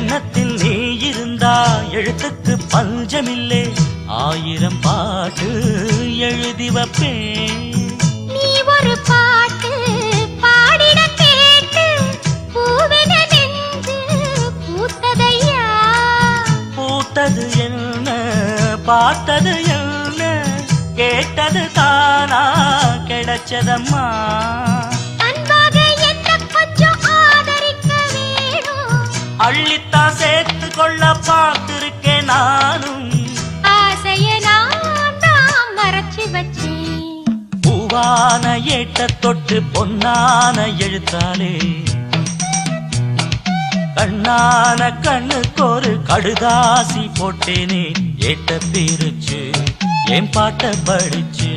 எண்ணத்தில் நீ இருந்தா எழுத்துக்கு பஞ்சமில்லே, 1000 பாட்டு எழுதி வைப்பேன். நீ ஒரு பாட்டு பாடிட கேட்டு பூவென நெஞ்சு பூத்ததையா. பூத்தது என்ன பார்த்தது என்ன, கேட்டது தானா கிடைச்சதம்மா. அன்பாக என்ன கொஞ்சம் ஆதரிக்க வேணும், அள்ளித்தான் சேர்த்து கொள்ள பார்த்திருக்கேன் நானும். ஆசைய நான் தான் மறைச்சு வச்சேன். பூவான ஏட்ட தொட்டு பொன்னான எழுத்தாலே, கண்ணான கண்ணுக்கு ஒரு கடுதாசி போட்டேனே, ஏட்ட பிரிச்சு என் பாட்ட படிச்சு.